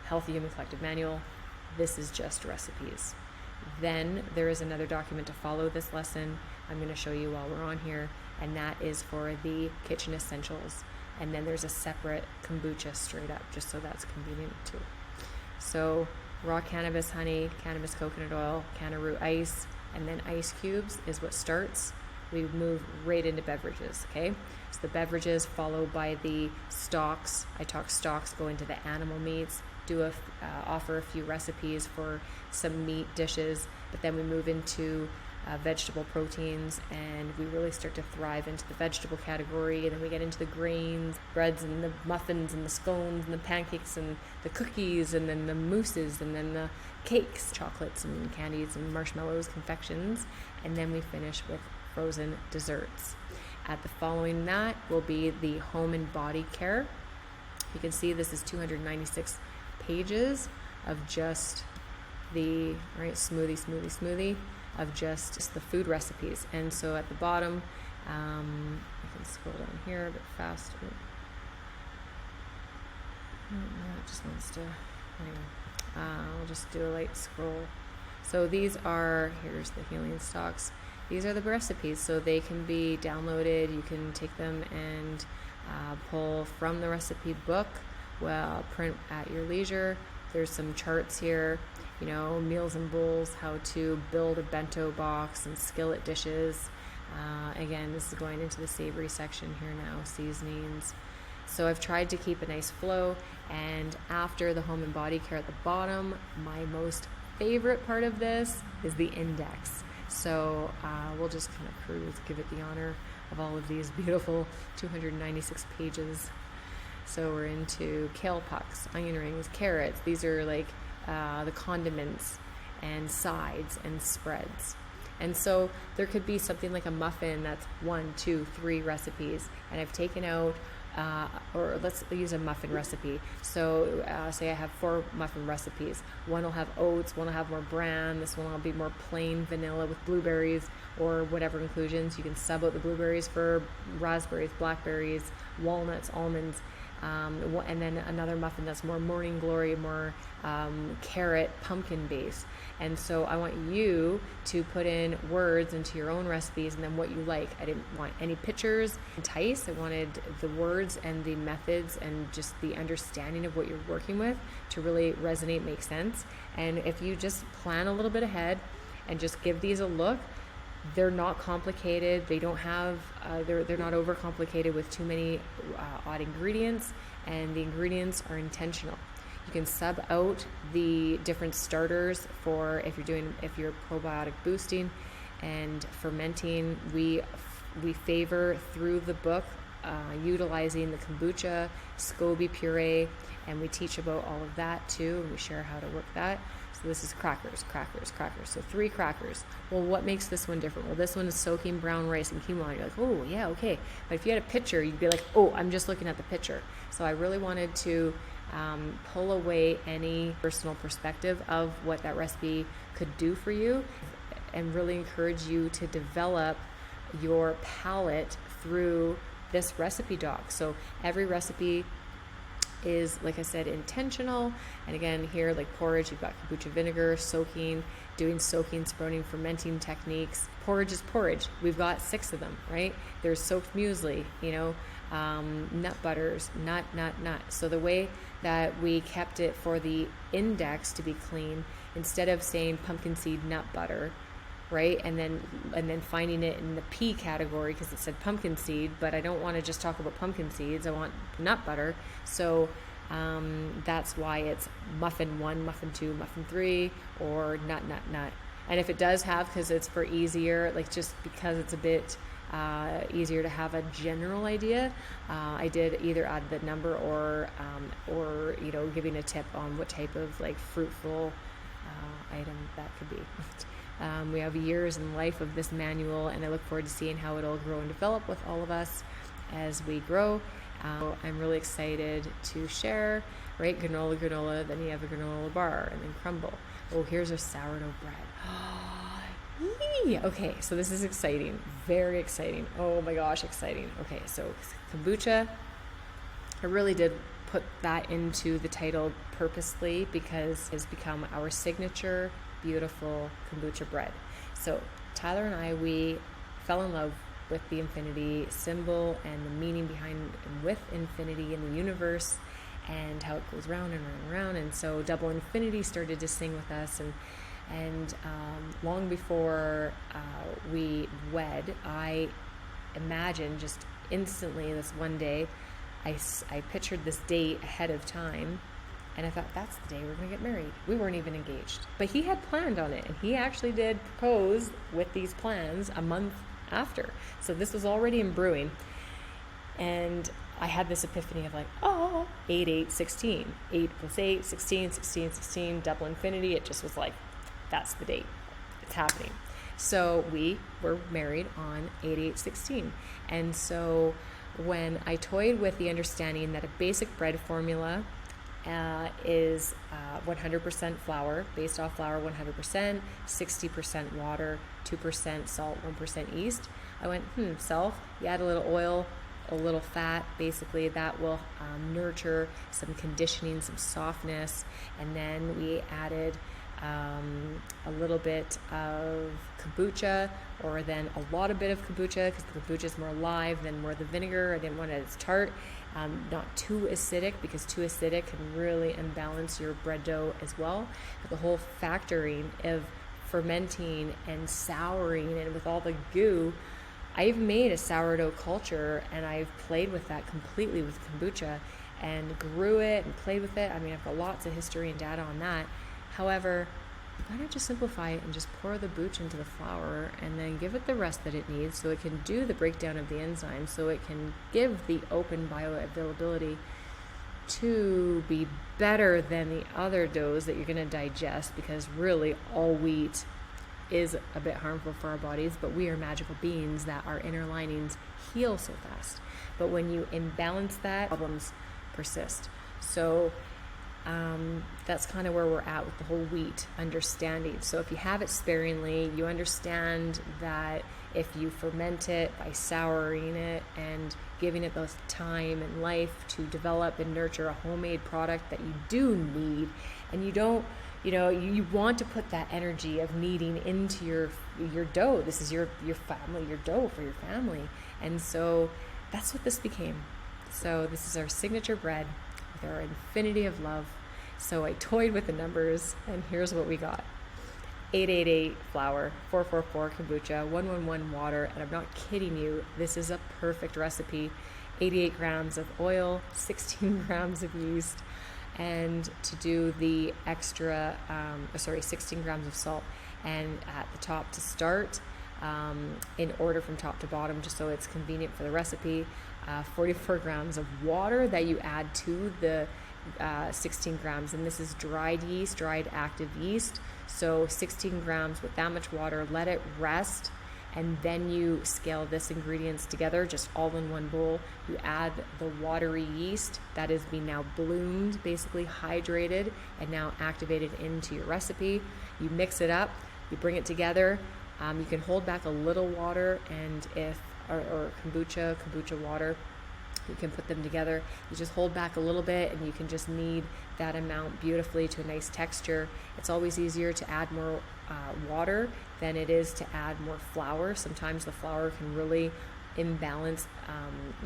Healthy Human Collective Manual. This is just recipes. Then there is another document to follow this lesson. I'm going to show you while we're on here, and that is for the kitchen essentials. And then there's a separate kombucha straight up, just so that's convenient too. So raw cannabis honey, cannabis coconut oil, canna root ice, and then ice cubes is what starts. We move right into beverages, okay? So the beverages followed by the stocks. I talk stocks, go into the animal meats, offer a few recipes for some meat dishes, but then we move into vegetable proteins, and we really start to thrive into the vegetable category, and then we get into the grains, breads, and the muffins, and the scones, and the pancakes, and the cookies, and then the mousses, and then the cakes, chocolates, and candies, and marshmallows, confections, and then we finish with frozen desserts. At the following that will be the home and body care. You can see this is 296 pages of just the smoothie of just the food recipes. And so at the bottom, I can scroll down here a bit faster. It just wants to, anyway, I'll just do a light scroll. So here's the healing stocks. These are the recipes, so they can be downloaded. You can take them and pull from the recipe book, print at your leisure. There's some charts here, meals and bowls, how to build a bento box and skillet dishes. Again, this is going into the savory section here now, seasonings. So I've tried to keep a nice flow, and after the home and body care at the bottom, my most favorite part of this is the index. So we'll just kind of cruise, give it the honor of all of these beautiful 296 pages. So we're into kale pucks, onion rings, carrots. These are like the condiments and sides and spreads. And so there could be something like a muffin that's 1, 2, 3 recipes, and I've taken out, or let's use a muffin recipe. So say I have 4 muffin recipes. One will have oats, one will have more bran, this one will be more plain vanilla with blueberries or whatever inclusions. You can sub out the blueberries for raspberries, blackberries, walnuts, almonds. And then another muffin that's more morning glory, more carrot, pumpkin base. And so I want you to put in words into your own recipes and then what you like. I didn't want any pictures. Entice. I wanted the words and the methods and just the understanding of what you're working with to really resonate, make sense. And if you just plan a little bit ahead and just give these a look, they're not complicated. They don't have, they're not overcomplicated with too many odd ingredients, and the ingredients are intentional. You can sub out the different starters for if you're probiotic boosting and fermenting. We favor through the book utilizing the kombucha, SCOBY puree, and we teach about all of that too, and we share how to work that. So this is crackers. So 3 crackers. Well, what makes this one different? Well, this one is soaking brown rice and quinoa. You're like, oh, yeah, okay. But if you had a picture, you'd be like, oh, I'm just looking at the picture. So I really wanted to pull away any personal perspective of what that recipe could do for you and really encourage you to develop your palate through this recipe doc. So every recipe is, like I said, intentional. And again, here, like porridge, you've got kombucha vinegar, soaking, doing soaking, sprouting, fermenting techniques. Porridge is porridge. We've got 6 of them, right? There's soaked muesli, nut butters, nut. So the way that we kept it for the index to be clean, instead of saying pumpkin seed nut butter, right? And then finding it in the pea category because it said pumpkin seed, but I don't want to just talk about pumpkin seeds. I want nut butter. So that's why it's muffin 1, muffin 2, muffin 3, or nut. And if it does have, because it's for easier, like just because it's a bit easier to have a general idea, I did either add the number or giving a tip on what type of like fruitful item that could be. We have years in life of this manual, and I look forward to seeing how it'll grow and develop with all of us as we grow. I'm really excited to share, right? Granola, then you have a granola bar, and then crumble. Oh, here's a sourdough bread. Okay, so this is exciting, very exciting. Oh my gosh, exciting. Okay, so kombucha, I really did put that into the title purposely because it's become our signature beautiful kombucha bread. So Tyler and I, we fell in love with the infinity symbol and the meaning behind and with infinity in the universe and how it goes round and round and round. And so Double Infinity started to sing with us, and long before we wed, I imagined just instantly this one day, I pictured this date ahead of time, and I thought, that's the day we're going to get married. We weren't even engaged, but he had planned on it, and he actually did propose with these plans a month after. So this was already in brewing, and I had this epiphany of like, 8, 8, 16. 8 plus 8, 16, 16, 16, Double Infinity. It just was like, that's the date. It's happening. So we were married on 8/8/16. And so when I toyed with the understanding that a basic bread formula is 100% flour, based off flour 100%, 60% water, 2% salt, 1% yeast, I went, self, you add a little oil, a little fat, basically that will nurture some conditioning, some softness, and then we added a little bit of kombucha, or then a lot of bit of kombucha, because the kombucha is more live than more the vinegar. I didn't want it as tart, not too acidic, because too acidic can really imbalance your bread dough as well. But the whole factoring of fermenting and souring, and with all the goo, I've made a sourdough culture, and I've played with that completely with kombucha and grew it and played with it. I mean, I've got lots of history and data on that. However, why not just simplify it and just pour the booch into the flour and then give it the rest that it needs so it can do the breakdown of the enzymes, so it can give the open bioavailability to be better than the other doughs that you're going to digest, because really all wheat is a bit harmful for our bodies, but we are magical beings that our inner linings heal so fast. But when you imbalance that, problems persist. So that's kind of where we're at with the whole wheat understanding. So if you have it sparingly, you understand that if you ferment it by souring it and giving it the time and life to develop and nurture a homemade product that you do need, and you don't, you want to put that energy of needing into your dough. This is your family, your dough for your family. And so that's what this became. So this is our signature bread with our infinity of love. So I toyed with the numbers, and here's what we got. 888 flour, 444 kombucha, 111 water, and I'm not kidding you, this is a perfect recipe. 88 grams of oil, 16 grams of yeast, and to do the extra, 16 grams of salt. And at the top to start, in order from top to bottom, just so it's convenient for the recipe, 44 grams of water that you add to the 16 grams, and this is dried active yeast. So 16 grams with that much water, let it rest, and then you scale this ingredients together just all in one bowl. You add the watery yeast that is being now bloomed, basically hydrated and now activated into your recipe. You mix it up, you bring it together. You can hold back a little water, and or kombucha water, you can put them together. You just hold back a little bit, and you can just knead that amount beautifully to a nice texture. It's always easier to add more water than it is to add more flour. Sometimes the flour can really imbalance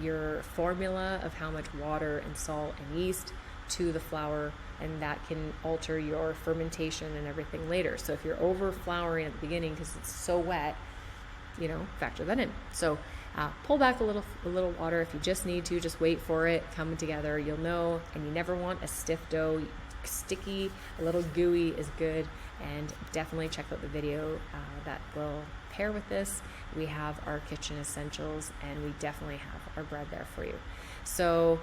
your formula of how much water and salt and yeast to the flour, and that can alter your fermentation and everything later. So if you're over flouring at the beginning because it's so wet, factor that in. So pull back a little water if you just need to. Just wait for it coming together. You'll know, and you never want a stiff dough. Sticky, a little gooey is good. And definitely check out the video that will pair with this. We have our kitchen essentials, and we definitely have our bread there for you. So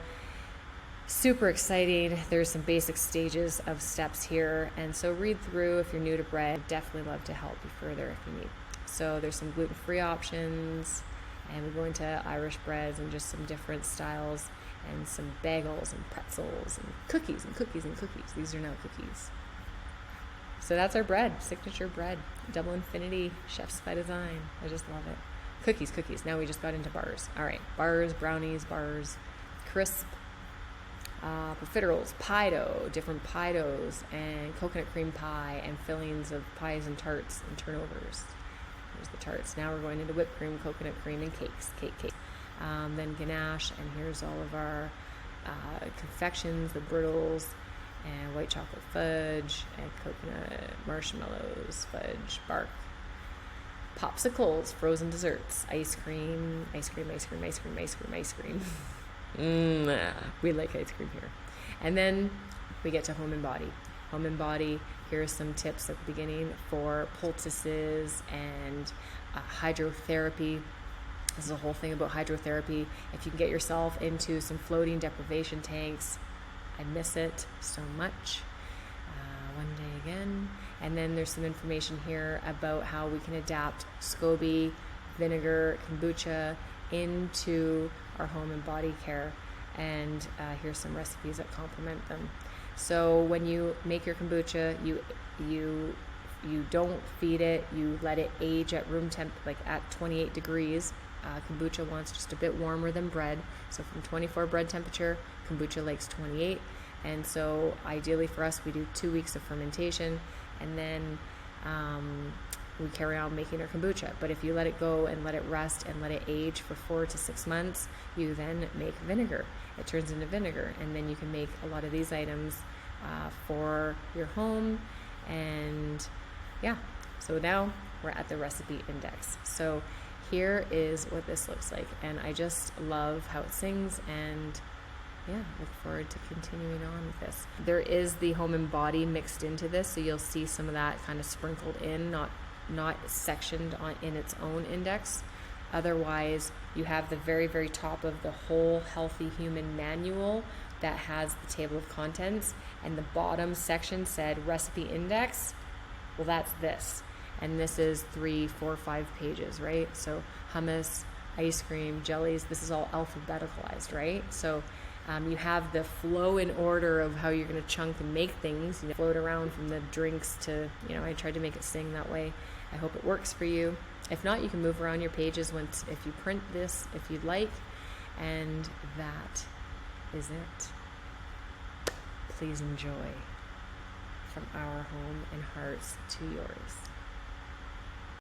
super exciting. There's some basic stages of steps here, and so read through if you're new to bread. Definitely love to help you further if you need. So there's some gluten-free options, and we go into Irish breads and just some different styles, and some bagels and pretzels and cookies and cookies and cookies. These are now cookies. So that's our bread, signature bread, Double Infinity, Chefs by Design. I just love it. Cookies. Now we just got into bars. All right, bars, brownies, bars, crisp. profiteroles, pie dough, different pie doughs, and coconut cream pie, and fillings of pies and tarts and turnovers. Here's the tarts. Now we're going into whipped cream, coconut cream, and cakes. Then ganache, and here's all of our confections, the brittles, and white chocolate fudge, and coconut marshmallows, fudge, bark, popsicles, frozen desserts, ice cream. We like ice cream here. And then we get to home and body. Home and body, here are some tips at the beginning for poultices and hydrotherapy. This is a whole thing about hydrotherapy. If you can get yourself into some floating deprivation tanks, I miss it so much. One day again. And then there's some information here about how we can adapt SCOBY, vinegar, kombucha into our home and body care. And here's some recipes that complement them. So when you make your kombucha, you don't feed it. You let it age at room temp, like at 28 degrees. Kombucha wants just a bit warmer than bread. So from 24 bread temperature, kombucha likes 28. And so ideally for us, we do 2 weeks of fermentation, and then we carry on making our kombucha. But if you let it go and let it rest and let it age for 4 to 6 months, you then make vinegar. It turns into vinegar, and then you can make a lot of these items for your home. And yeah, so now we're at the recipe index. So here is what this looks like, and I just love how it sings, and yeah, look forward to continuing on with this. There is the home and body mixed into this, so you'll see some of that kind of sprinkled in, not sectioned in its own index. Otherwise, you have the very, very top of the Whole Healthy Human Manual that has the table of contents, and the bottom section said recipe index. Well, that's this. And this is 3, 4, 5 pages, right? So hummus, ice cream, jellies, this is all alphabeticalized, right? So you have the flow in order of how you're going to chunk and make things, float around from the drinks to, I tried to make it sing that way. I hope it works for you. If not, you can move around your pages if you print this, if you'd like. And that is it. Please enjoy from our home and hearts to yours.